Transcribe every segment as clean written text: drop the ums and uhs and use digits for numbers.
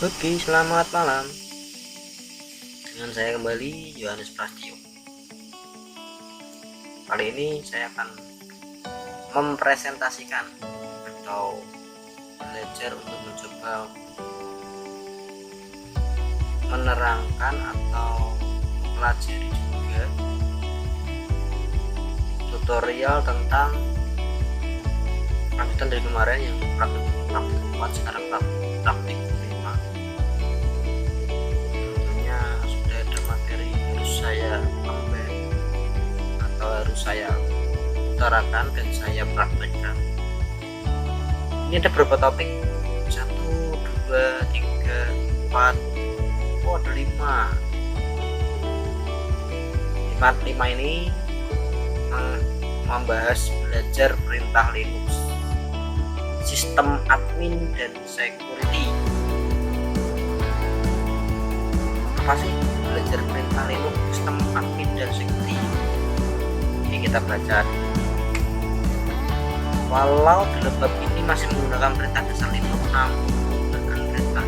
Oke, selamat malam. Dengan saya kembali Yohanes Prastio. Kali ini saya akan mempresentasikan atau belajar untuk mencoba menerangkan atau mempelajari juga tutorial tentang lanjutan dari kemarin yang praktik 4, sekarang praktik 5. Tentunya sudah ada materi yang harus saya ambil atau harus saya utarakan dan saya praktekkan. Ini ada beberapa topik, 1, 2, 3, 4, ada 5 ini membahas belajar perintah Linux, sistem admin dan security. Apa sih belajar perintah Linux, sistem admin dan security? Ini kita baca. Walau dalam bab ini masih menggunakan perintah dasar Linux, namun menggunakan perintah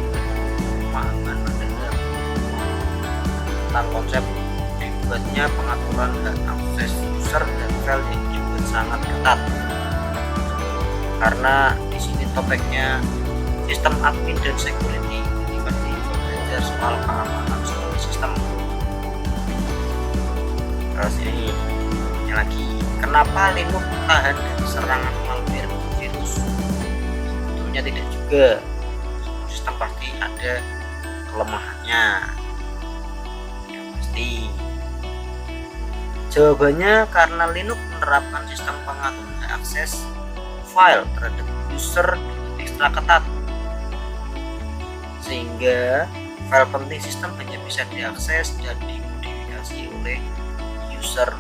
pemahaman mendalam tentang konsep dibuatnya pengaturan hak akses user dan file yang dibuat sangat ketat. Karena di sini topiknya sistem admin dan security, ini pasti belajar soal keamanan soal sistem. Terus ini lagi, kenapa Linux tahan dari serangan malware virus? Tentunya tidak juga, semua sistem pasti ada kelemahannya, ya pasti. Jawabannya karena Linux menerapkan sistem pengaturan akses file terhadap user dengan ekstra ketat, sehingga file penting sistem hanya bisa diakses dan dimodifikasi oleh user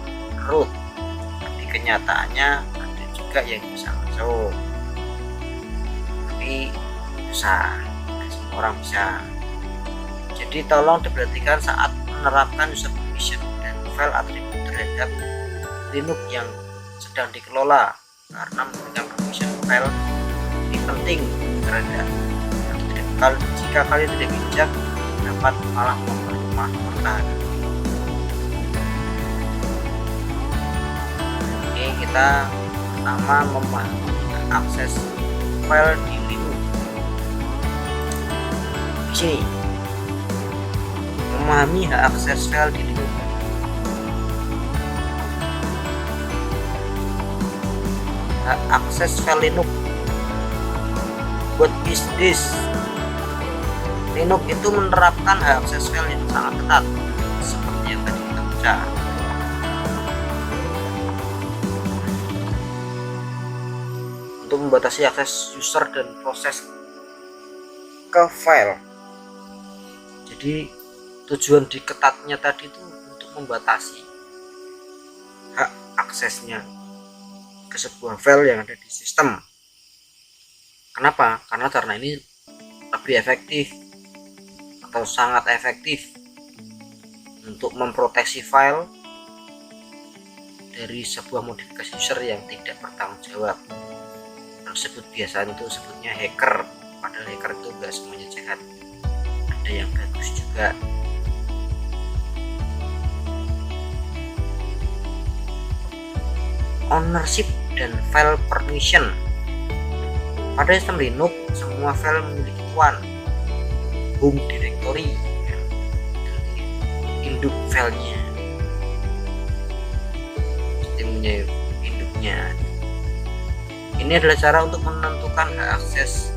root. Tapi kenyataannya ada juga yang bisa masuk, tapi susah, semua orang bisa. Jadi tolong diperhatikan saat menerapkan user permission dan file atribut terhadap Linux yang sedang dikelola, karena memberikan permission file ini penting terhadap jika kalian tidak bijak dapat malah memperlemah pertahanan. Oke, kita pertama memahami akses file di Linux. Di sini memahami hak akses file di Linux. Hak akses file Linux. What is this? Linux itu menerapkan hak akses file yang sangat ketat, seperti yang tadi kita baca. Untuk membatasi akses user dan proses ke file. Jadi tujuan diketatnya tadi itu untuk membatasi hak aksesnya ke sebuah file yang ada di sistem. Kenapa? Karena ini lebih efektif atau sangat efektif untuk memproteksi file dari sebuah modifikasi user yang tidak bertanggung jawab. Tersebut biasanya itu sebutnya hacker, padahal hacker itu enggak semuanya jahat, ada yang bagus juga. Ownership dan file permission. Pada sistem Linux, semua file memiliki tuan, home directory, induk filenya, sistemnya induknya. Ini adalah cara untuk menentukan hak akses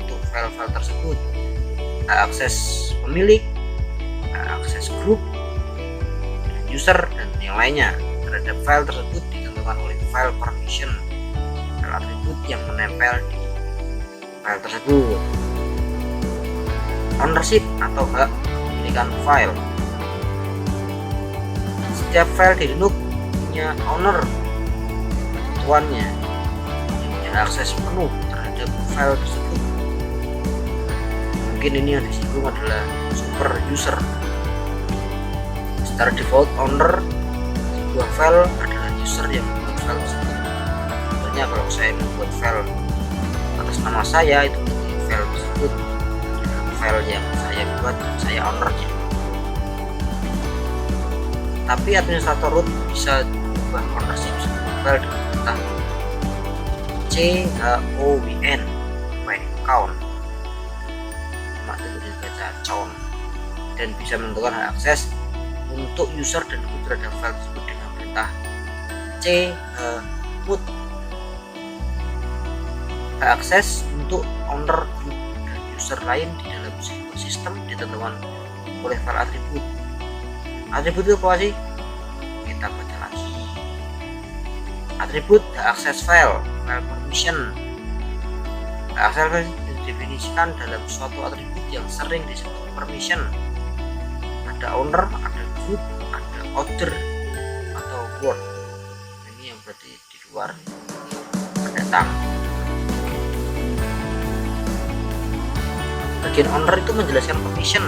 untuk file-file tersebut, hak akses pemilik, hak akses grup, user, dan yang lainnya terhadap file tersebut ditentukan oleh file permission, file atribut yang menempel di file tersebut. Ownership atau hak kepemilikan file. Setiap file di Linux punya owner, tuannya, yang punya akses penuh terhadap file tersebut. Mungkin ini yang disinggung adalah super user. Secara default, owner sebuah file adalah user yang membuat file tersebut. Contohnya kalau saya membuat file atas nama saya, itu file tersebut file yang saya buat, saya ownernya. Tapi administrator root bisa mengubah ownership sebuah file dengan perintah chown, count, itu dibaca count, dan bisa menentukan hak akses untuk user dan root terhadap file tersebut dengan perintah chmod. Hak akses untuk owner, group, dan user lain di dalam sebuah sistem ditentukan oleh file atribut. Atribut itu apa sih? Kita baca lagi. Atribut hak akses file permission. Hak akses file didefinisikan dalam suatu atribut yang sering disebut permission. Ada owner, ada group, ada order, atau word. Ini yang berarti di luar pendatang. Bagian owner itu menjelaskan permission,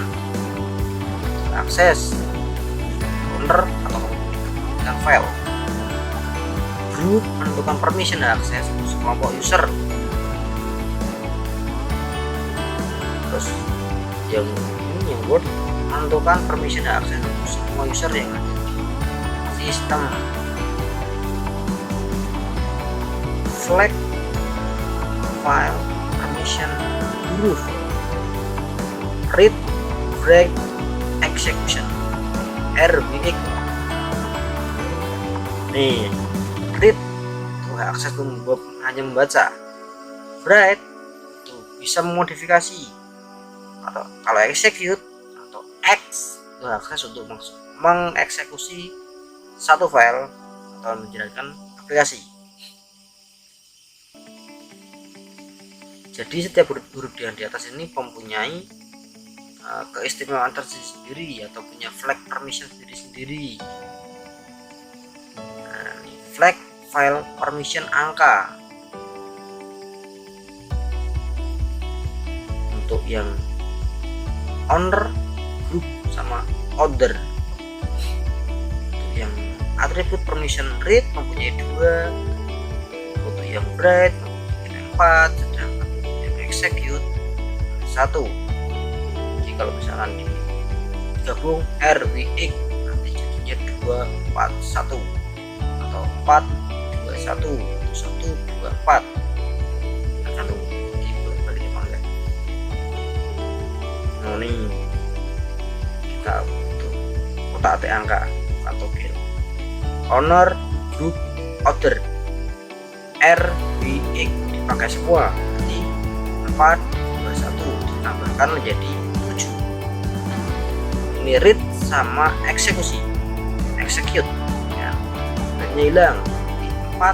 akses, owner atau dengan file. Group menentukan permission dan akses untuk sekelompok user. Terus yang ini yang word menentukan permission dan akses untuk semua user yang ada di sistem. Flag file permission group, read, write, execution, RWX. Nih, read itu akses hanya membaca. Write itu bisa memodifikasi, atau kalau execute atau X itu akses untuk mengeksekusi satu file atau menjalankan aplikasi. Jadi setiap huruf di atas ini mempunyai keistimewaan tersendiri atau punya flag permission sendiri-sendiri. Nah, ini flag file permission angka. Untuk yang owner, group, sama order. Untuk yang atribut permission read mempunyai 2. Untuk yang write mempunyai 4, sedangkan yang execute 1. Kalau misalkan digabung RWX nanti jadinya 241 atau 421 124, tergantung dibalik apa enggak. Nah ini kita butuh kotak angka atau togel. Owner, group, order, RWX dipakai semua, jadi 421 ditambahkan menjadi read sama eksekusi, execute ya, hanya hilang 4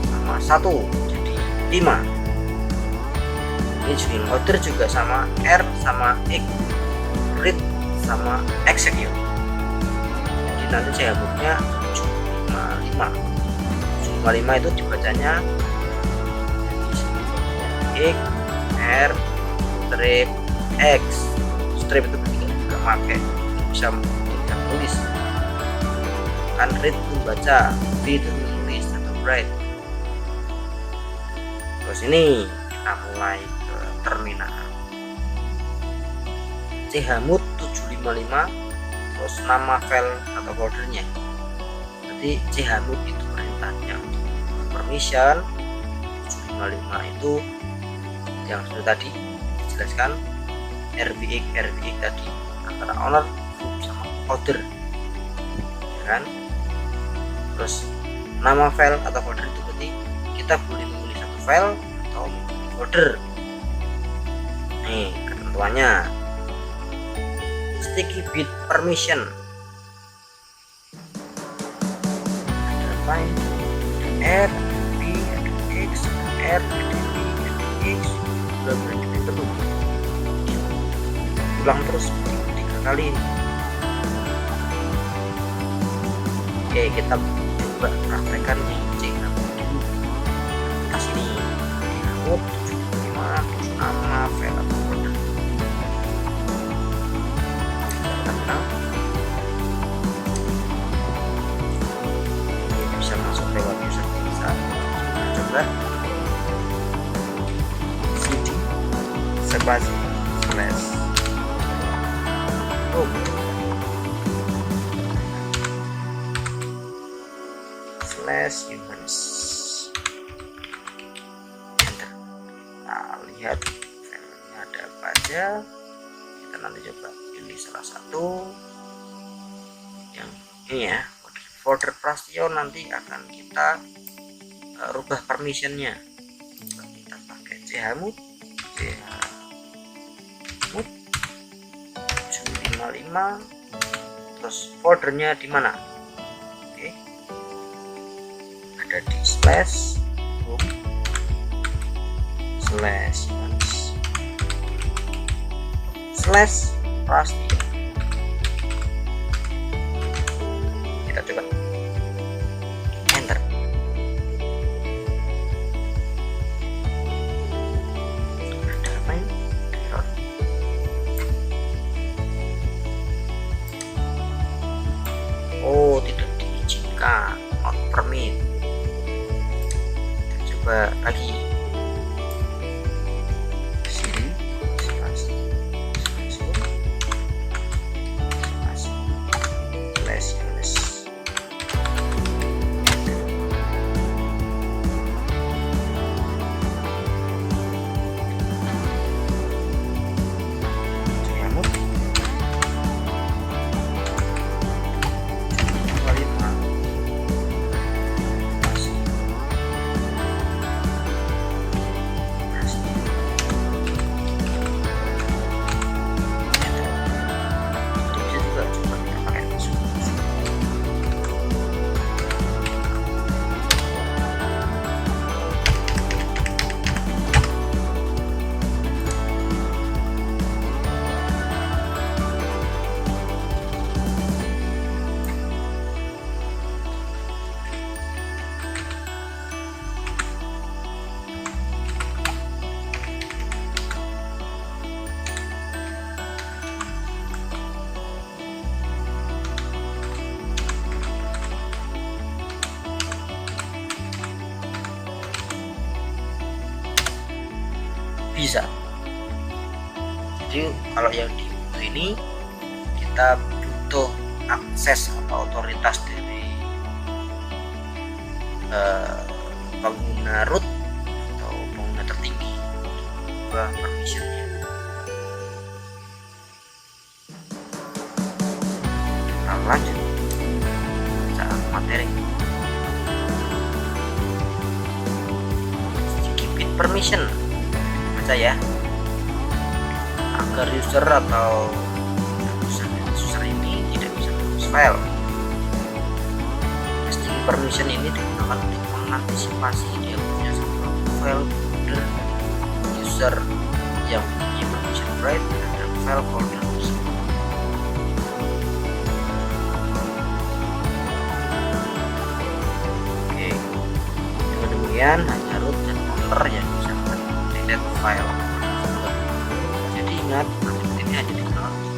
sama 1 jadi 5. Ini juga order juga sama R sama X, read sama execute, jadi nanti saya buatnya 755 itu dibacanya X R strip X. Strip itu pakai bisa tulis kan, read itu baca, V itu menulis atau write. Terus ini kita mulai ke terminal. chmod 755 terus nama file atau foldernya. Jadi chmod itu perintahnya permission. 755 itu yang sudah tadi dijelaskan, RWX tadi antara owner, group, sama order, ya kan. Terus nama file atau folder itu berarti kita boleh memilih satu file atau folder. Nih ketentuannya, sticky bit permission, ada file, ada R, B, ada X, R, ada B, ada X, udah berarti terus ulang terus kali ini. Oke, kita coba praktekkan di chmod dulu. Kita sini chmod 755 terus nama file atau folder. Terminal. Ini bisa masuk lewat user bisa. Coba cd spasi slash room slash humans. Enter. Nah, lihat filenya ada apa aja. Kita nanti coba pilih salah satu yang ini ya, folder Prasetyo. Nanti akan kita rubah permissionnya. Kita pakai chmod 755, terus foldernya di mana? Oke, ada di slash home slash slash Prasetyo. Kita coba enter. Ada apa ini? Error. Oh, tidak diizinkan, not permit. Kita coba lagi. Sini slash Yunus. Bisa. Jadi kalau yang di Ubuntu ini kita butuh akses atau otoritas dari pengguna root atau pengguna tertinggi untuk mengubah permissionnya. Kita lanjut saat materi. Sticky permission ya, agar user atau user ini tidak bisa mengurus file. Sticky permission ini digunakan untuk mengantisipasi dia punya sebuah file folder user yang punya permission right terhadap file folder tersebut. Oke, dengan demikian hanya root dan owner yang bisa delete file. Jadi ingat, atribut ini hanya digunakan untuk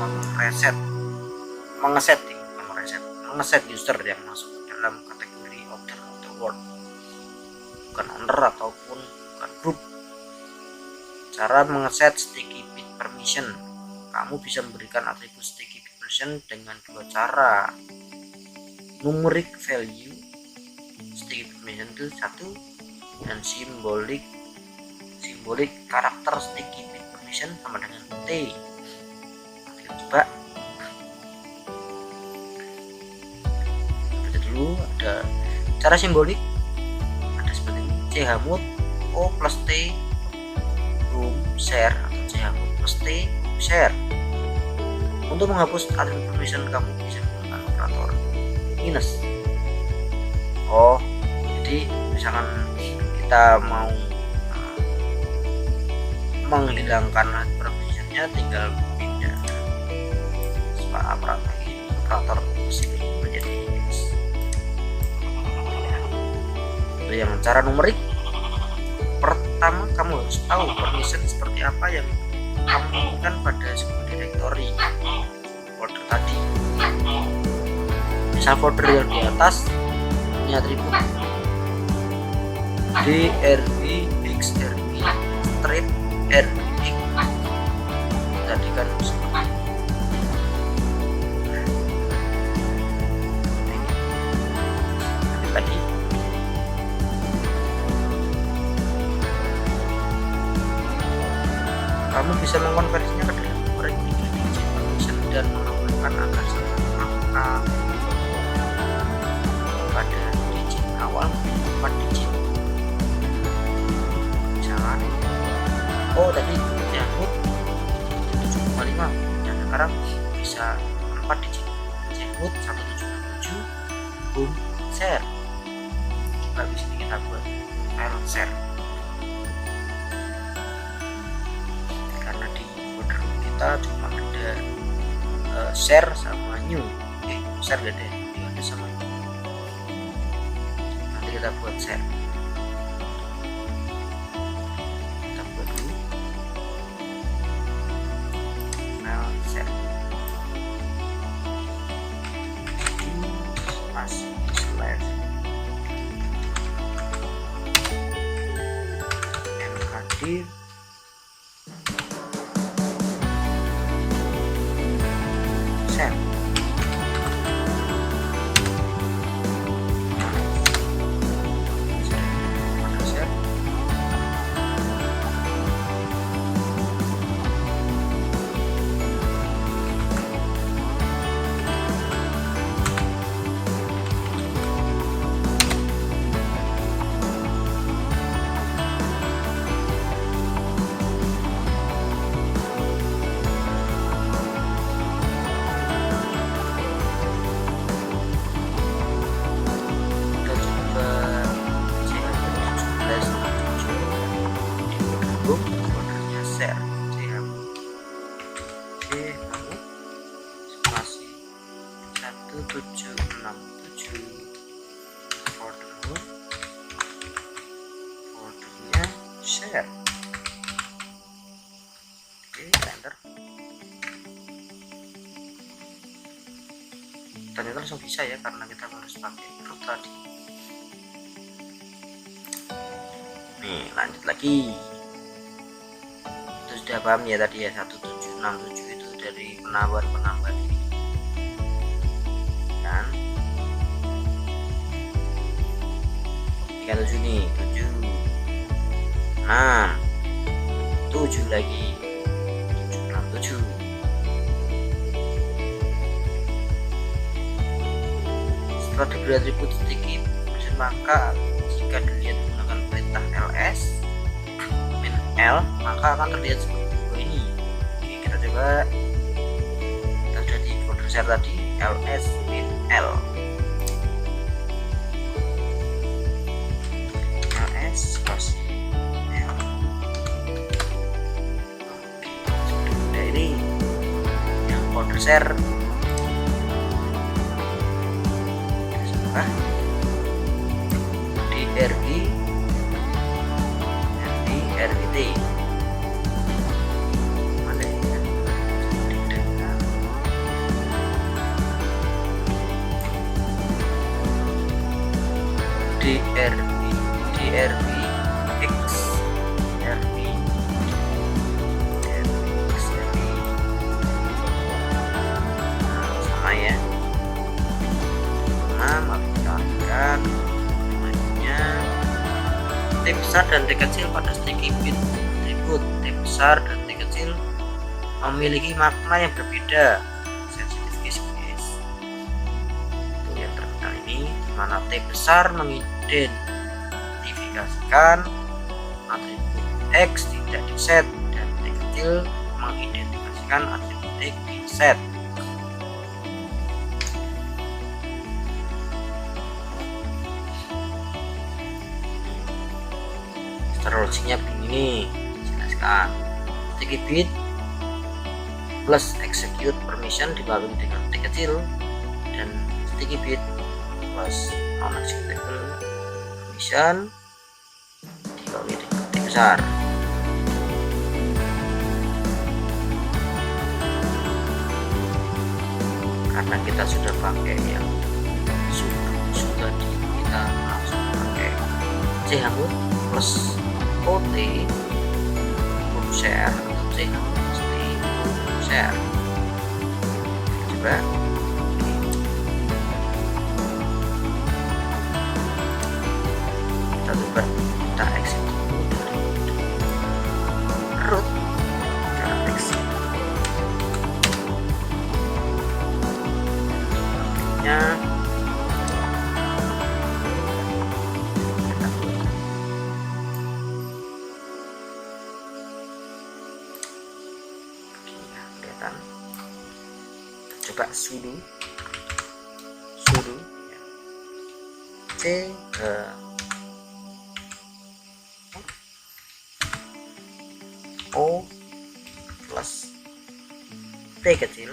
mengeset user yang masuk dalam kategori order atau word, bukan owner ataupun bukan group. Cara mengeset sticky bit permission, kamu bisa memberikan atribut sticky bit permission dengan dua cara. Numeric value sticky bit permission itu satu, dan simbolik karakter sticky bit permission sama dengan T. Kita coba baca dulu. Ada cara simbolik, ada seperti ini: chmod o plus t room share atau chmod plus t share. Untuk menghapus atribut permission kamu bisa menggunakan operator minus. Oh, jadi misalkan kita mau menghilangkan permissionnya, tinggal pindah operator sini menjadi minus. Itu yang cara numerik. Pertama, kamu harus tahu permission seperti apa yang kamu inginkan pada sebuah directory folder tadi. Misal folder yang di atas ini atribut drb xrb strip rx, dan tadi kan seperti tadi kamu bisa mengkonversinya ke dalam regular digit permission dan menambahkan angka 1 angka pada digit awal 4 digit. Misalkan tadi jangkut 7,5 dan sekarang bisa 4 digit jangkut 1767 boom share. Habis ini kita buat file share karena di folder kita cuma ada share sama new. Share gak ada sama new. Nanti kita buat share, kita buat dulu file share masih slash mkdir share. Foldernya share spasi 1767 foldernya share. Enter. Ternyata langsung bisa ya karena kita harus pakai root tadi. Nih lanjut lagi. Itu sudah paham ya tadi ya, 1767 itu dari penambahan ini kan 37 nih 7 6 7 lagi 767. Setelah diberi atribut sticky maka jika dilihat menggunakan perintah ls min l maka akan terlihat seperti ini. Oke, kita coba. Kita sudah di folder share tadi ls min l ls spasi l. Oke, sudah ini yang folder share. DRI RIT mana ya DRI X RI sama ya. Menggunakan T besar dan T kecil pada sticky bit atribut. T besar dan T kecil memiliki makna yang berbeda. Sensitive case itu yang terminal ini, di mana T besar mengidentifikasikan atribut X tidak di set dan T kecil mengidentifikasikan atribut X di set. Logiknya begini, jelaskan. Sticky bit plus execute permission dibalut dengan T kecil dan sticky bit plus non executable permission dibalut dengan T besar. Karena kita sudah pakai yang sudah kita langsung pakai chmod plus OT share atau channel pasti share. Coba kita coba kita exit dulu dari root ke exit nya. Coba sudo c o plus t kecil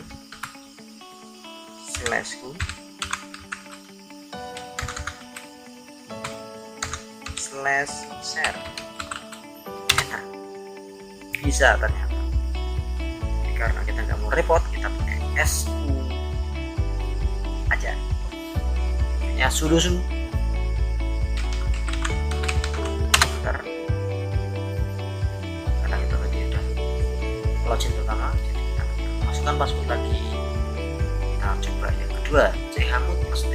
slash u slash share. Enter. Bisa ternyata. Karena kita nggak mau repot, kita pakai su aja ya, sudo karena kita tadi udah login pertama, jadi kita masukkan password lagi. Kita coba yang kedua, chmod plus t,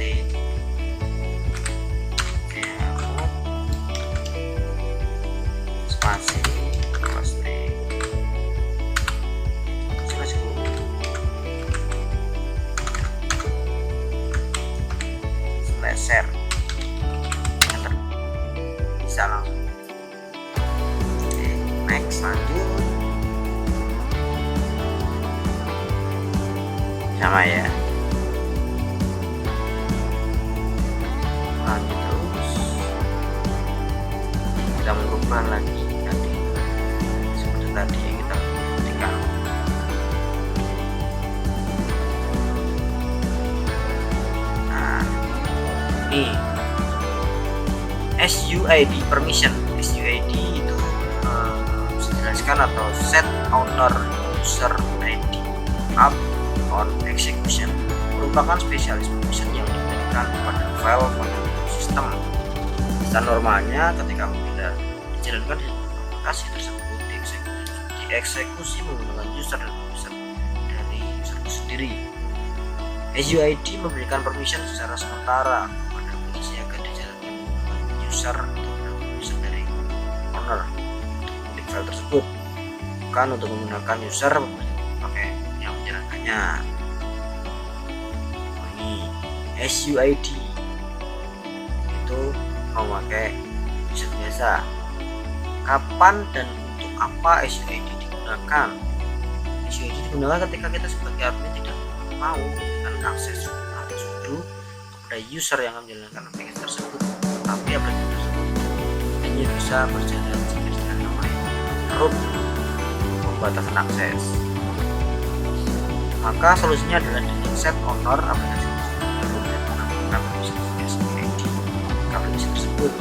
chmod spasi plus t share. Enter. Bisa langsung. Oke, next, lanjut. Sama ya. Lanjut terus. Kita merubah lagi tadi seperti tadi yang kita berikan. SUID permission. SUID itu bisa dijelaskan atau set owner user ID up on execution, merupakan spesialis permission yang diberikan kepada file pada sistem. Dan normalnya ketika bila dijalankan di aplikasi tersebut dieksekusi menggunakan user dan user dari user itu sendiri. SUID memberikan permission secara sementara kepada aplikasi agar dijalankan menggunakan user atau user dari owner untuk file tersebut, bukan untuk menggunakan user pakai yang menjalankannya. Ini SUID itu memakai user biasa. Kapan dan untuk apa SUID digunakan? SUID digunakan ketika kita sebagai admin tidak mau memberikan akses atau sudo kepada user yang menjalankan aplikasi tersebut, tapi aplikasi tersebut hanya bisa berjalan jika dijalankan oleh root pembatasan akses. Maka solusinya adalah dengan set owner aplikasi tersebut dan menambahkan SUID ke aplikasi tersebut.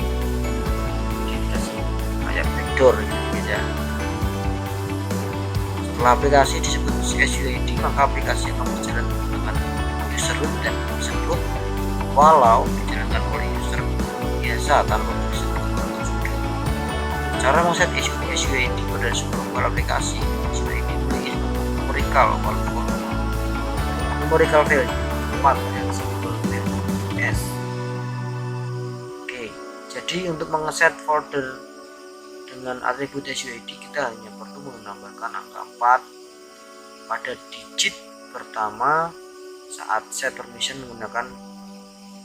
Jadi kasih kayak backdoor gitu ya. Setelah aplikasi disebut SUID, maka aplikasi akan berjalan menggunakan user root dan user root walau dijalankan oleh user biasa tanpa user root atau sudo. Cara men-set SUID pada sebuah file aplikasi, SUID memiliki numerical value 4 dan symbol value S. Oke, jadi untuk mengeset folder dengan atribut SUID kita hanya perlu menambahkan angka 4 pada digit pertama saat set permission menggunakan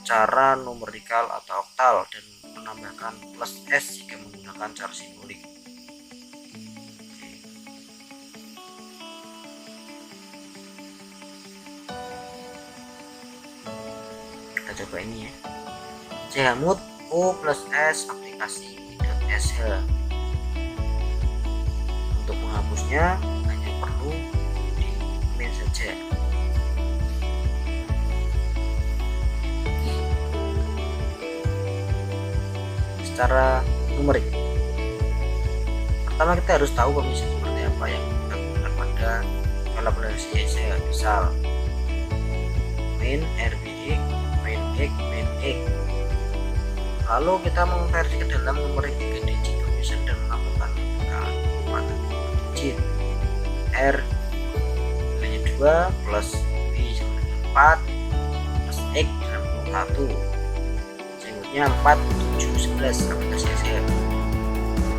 cara numerical atau oktal dan menambahkan plus S jika menggunakan cara simbolik. Kita coba ini ya, chmod o plus s aplikasi.sh. Untuk menghapusnya hanya perlu di main saja. Secara numerik, pertama kita harus tahu permission seperti apa yang kita gunakan pada file aplikasi saya, misal main rbx, main x, main x. Lalu kita mengonversi ke dalam numerik 3 digit permission dan menambahkan angka 4 digit r 2 plus B sama dengan 4 plus X dengan 1. Selanjutnya 4, 7, 11 aplikasi Excel.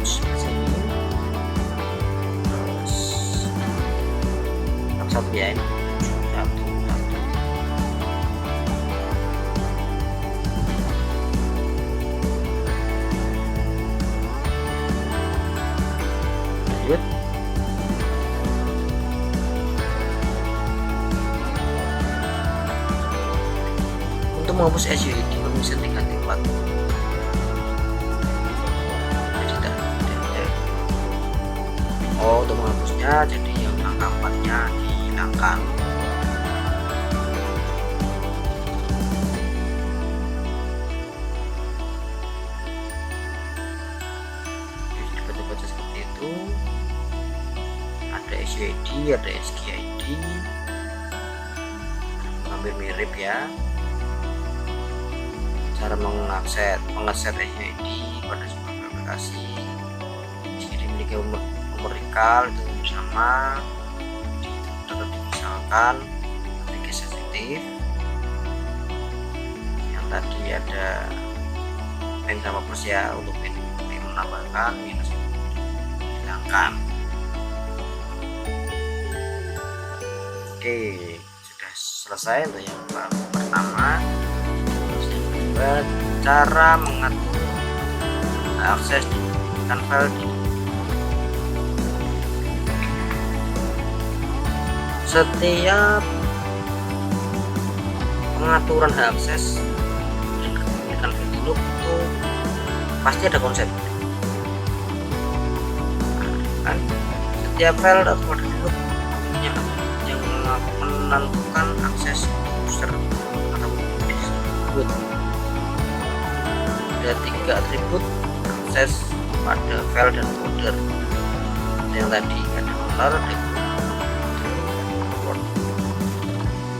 Sini terus satu ya, ini 7, 1, 1. Lanjut. Untuk menghapus SUID bisa diganti 4. Oh, untuk menghapusnya jadi yang angka 4-nya dihilangkan. Dibaca-baca seperti itu. Ada SUID, ada SKID, hampir mirip ya. Cara mengeset SUID pada sebuah aplikasi jika dimiliki nomor recall itu sama tetap misalkan aplikasi sensitif yang tadi ada pen sama plus ya, untuk pen menambahkan minus hilangkan. Oke, sudah selesai untuk yang pertama. Cara mengatur akses dan file di setiap pengaturan hak akses dan kepemilikan file itu pasti ada konsep. Kan setiap file atau file yang menentukan akses user atau disebut ada 3 atribut akses pada file dan folder. Yang tadi ada owner,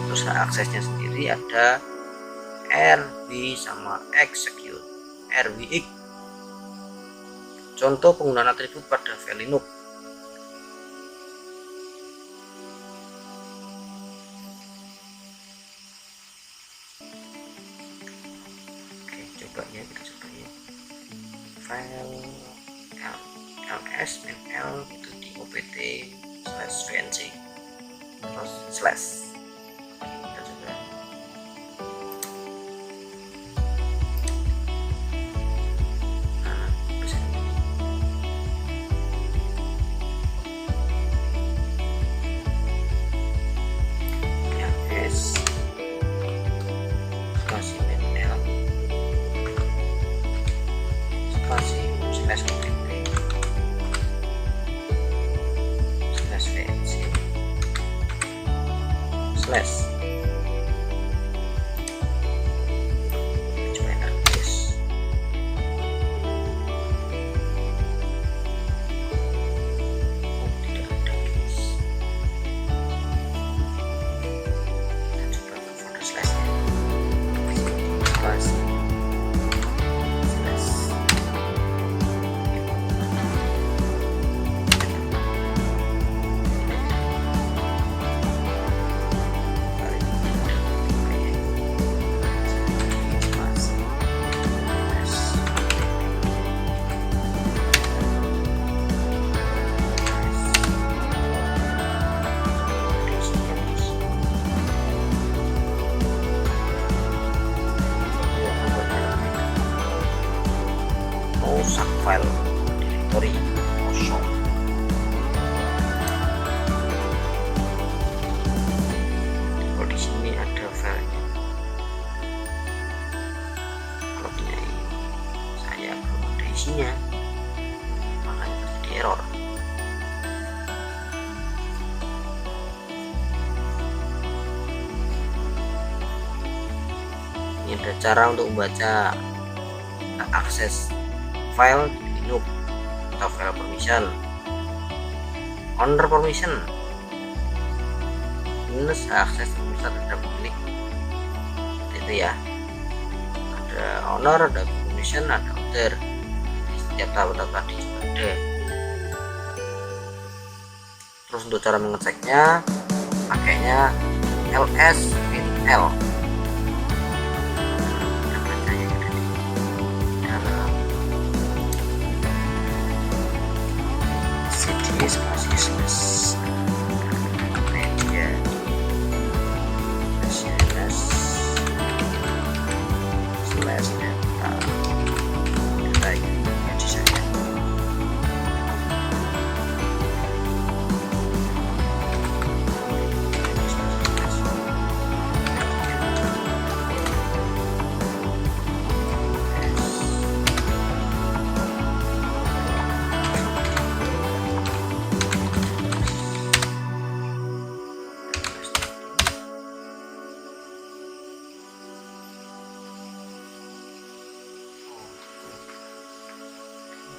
terus aksesnya sendiri ada RB sama execute, RBX. Contoh penggunaan atribut pada file Linux. Kita coba ya, file ls-l itu di opt/vnc terus slash. Kita coba ls slash vnc slash coba terus. Tidak ada guys. Kita coba ke folder slashnya slash rusak file directory kosong. Kalau di sini ada filenya, kalau punya saya belum ada isinya, makanya terjadi error. Ini ada cara untuk membaca akses file di Linux atau file permission. Owner permission minus akses user terhadap pemilik, itu ya. Ada owner, ada permission, ada other. Setiap tabel tadi juga ada. Terus untuk cara mengeceknya pakainya ls min l. Spasies media cns slash data ini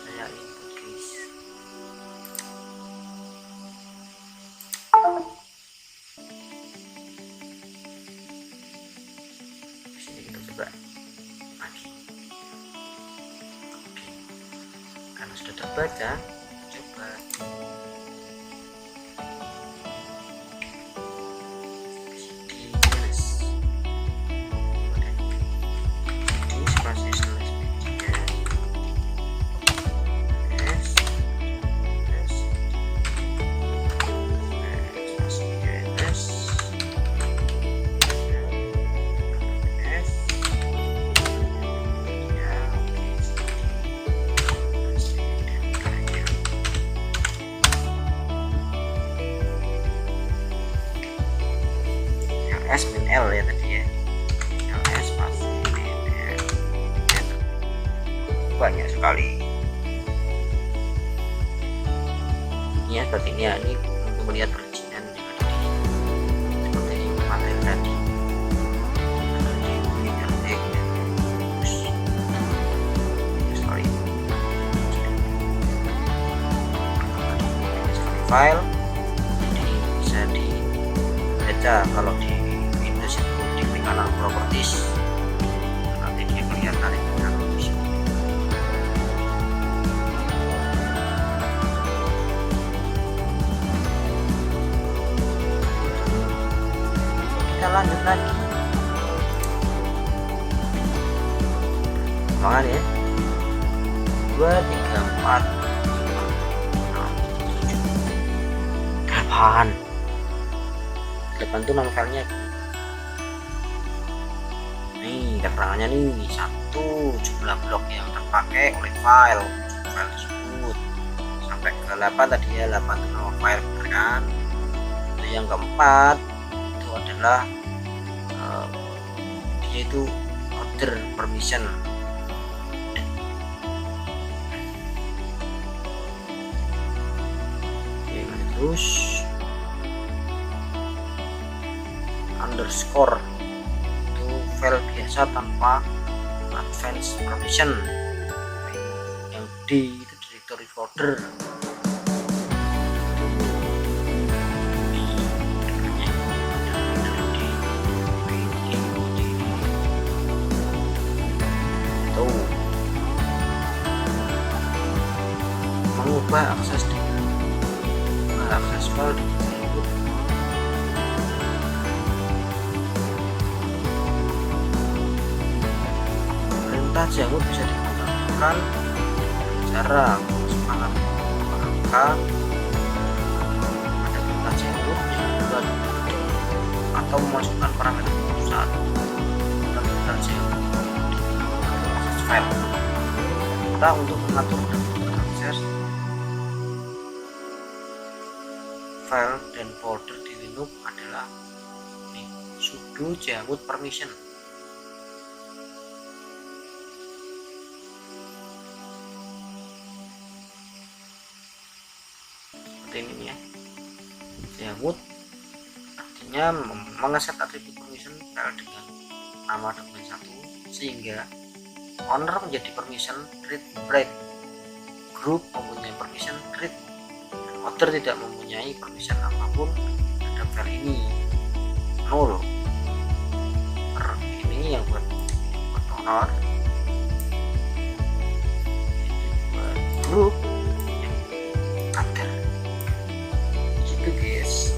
saya input guys. Sini kita coba lagi. Oke, karena sudah terbaca, coba ls min l ya tadi ya, ls pasti min l banyak sekali ya. Seperti ini ya, ini untuk melihat perizinan yang ada di seperti materi tadi ada di BLT ya. Sekali file jadi bisa dibaca. Kalau di Windows itu di kanan properties nanti dia kelihatan itu kan di sini. Kita lanjut lagi kembangan ya, 2 3 4 5 6 7 8 8 itu nama filenya nih, keterangannya nih 1 jumlah blok yang terpakai oleh file tersebut sampai ke 8 tadi ya, 8 itu nama file bener kan. Yang keempat itu adalah dia itu order permission. Oke, terus underscore itu file biasa tanpa advance permission. Yang D itu directory folder. Mengubah akses file tersebut. Perintah jamur bisa digunakan cara memasukkan angka pada perintah jamur dibuat atau memasukkan parameter pusat dalam perintah jamur akses file. Kita untuk mengatur dan akses file dan folder di Linux adalah sudo jamut permission. Seperti ini ya, jamut artinya mengeset atribut permission file dengan nama dokumen 1 sehingga owner menjadi permission read write, group mempunyai permission read, author tidak mempunyai permission apapun terhadap file ini, 0. Ini yang buat owner, buat group yang author gitu guys.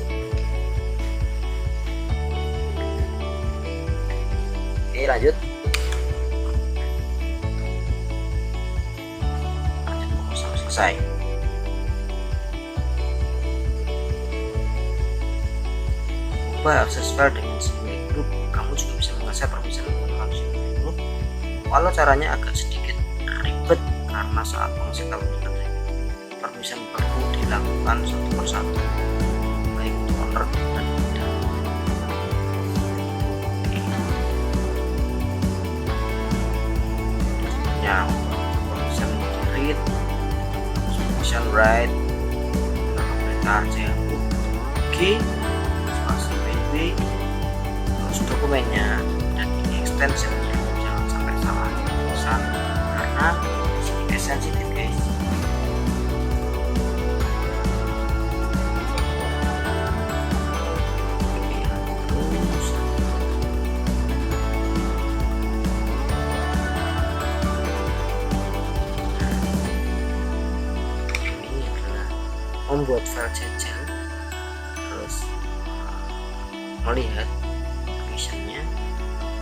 selesai. Ubah akses file dengan simulate group. Kamu juga bisa mengasah permisan menggunakan simulate group, walau caranya agak sedikit ribet karena saat mengasah permisan perlu dilakukan satu persatu, baik untuk owner dan leader. Ya, permisan read, permisan write, perintah clbook, spasi pb, terus dokumennya dan ini extensionnya, jangan sampai salah tulisan karena ini sensitif guys. Membuat file jajal, terus melihat permissionnya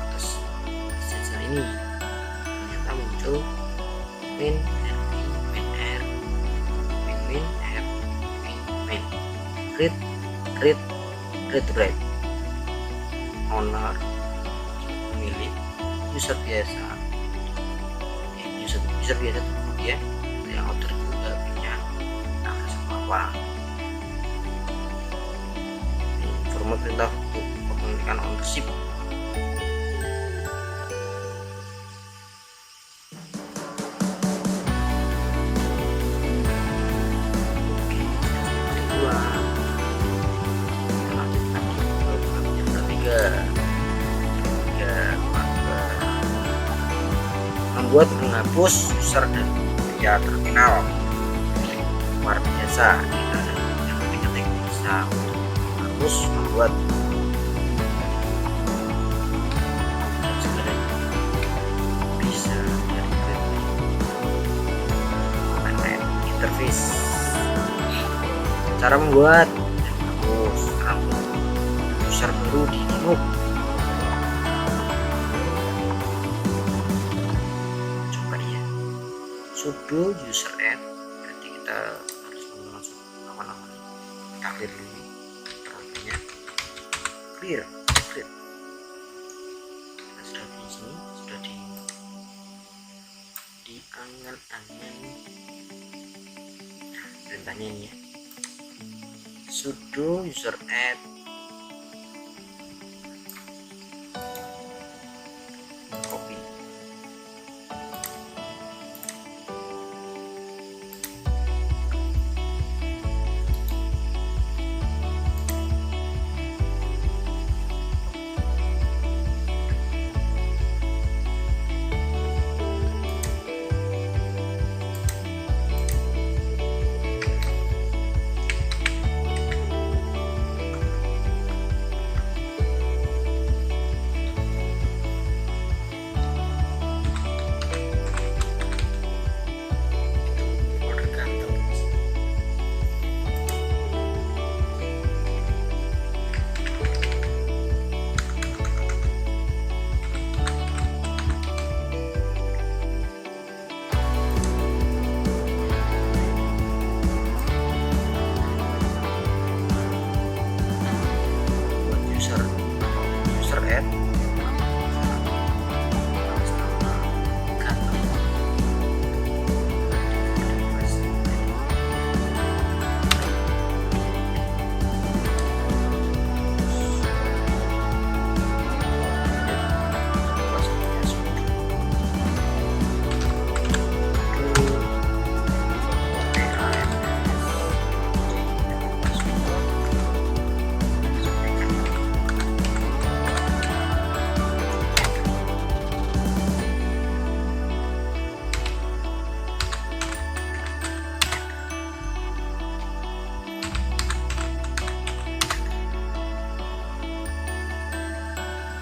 atas jajal ini, ternyata muncul min rb min r min f min read write, owner pemilik, user biasa, user biasa itu dia yang order juga punya akses apa. Format perintah untuk kepemilikan ownership. Membuat menghapus user dan via terminal luar biasa. Kita yang ketik bisa untuk menghapus, membuat segala bisa dari online interface. Cara membuat dan menghapus user baru di Linux. Sudo user add, berarti kita harus menggunakan nama-nama kita clear dulu, terlalunya clear. Kita sudah di sini, sudah di angan-angan perintahnya ini ya. Sudo user add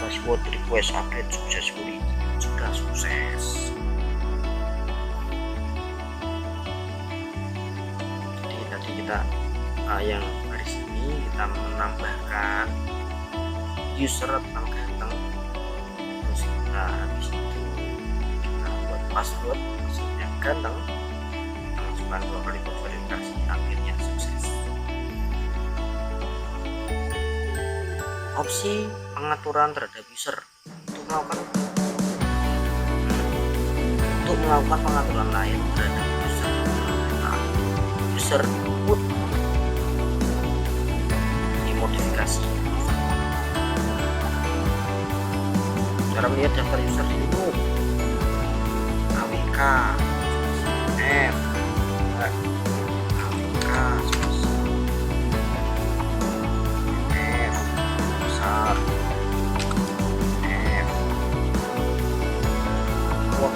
dashboard request update successfully, sudah sukses. Jadi tadi kita yang dari sini kita menambahkan user atau ganteng, terus kita habis itu kita buat password yang ganteng, langsung setelah 2 kali verifikasi akhirnya sukses. Opsi pengaturan terhadap user untuk melakukan pengaturan lain terhadap user. Nah, user input dimodifikasi. Cara melihat daftar user di menu AWK F AWK F besar F box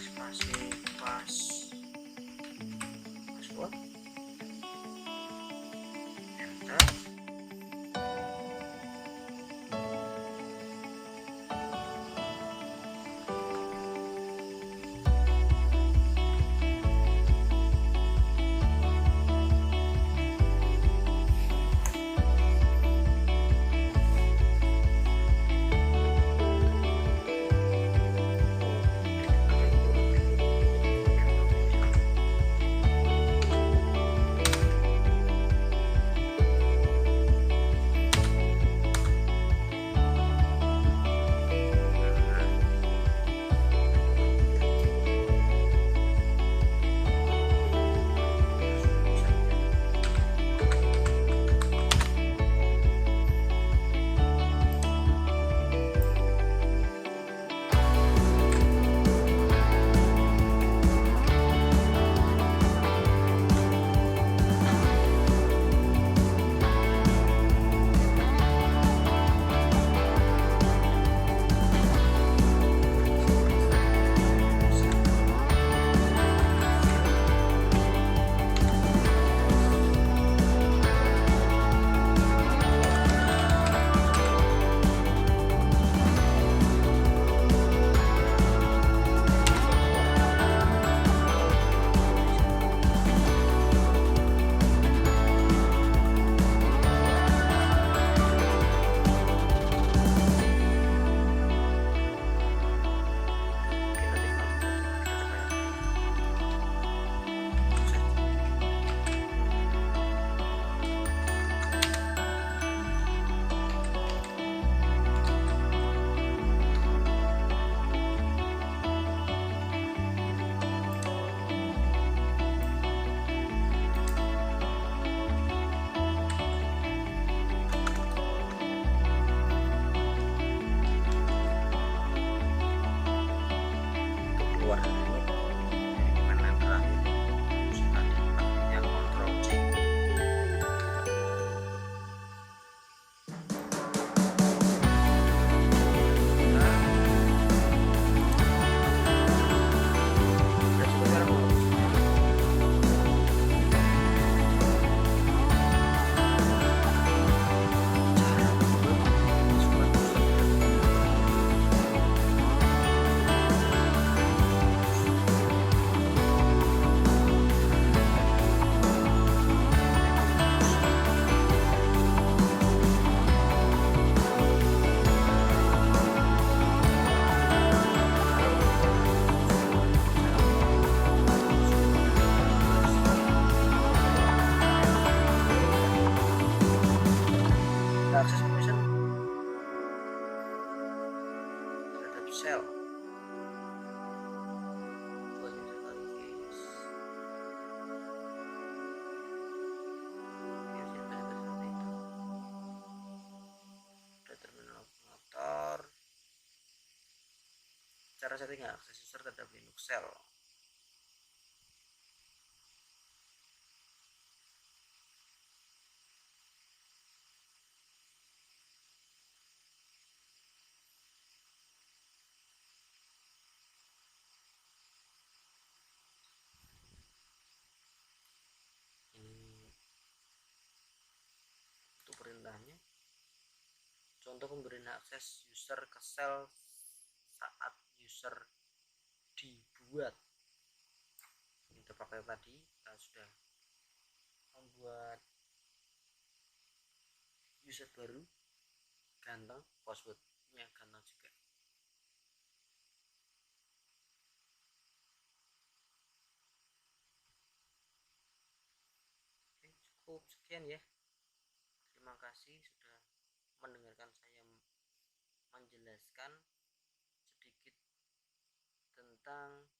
spasi pas password enter. Akses permission terhadap sel terminal motor. Cara setting akses user terhadap Linux Shell. untuk memberi akses user ke sel saat user dibuat. Kita pakai tadi, kita sudah membuat user baru, ganteng, passwordnya ganteng juga. Oke, cukup sekian ya. Terima kasih sudah mendengarkan saya menjelaskan sedikit tentang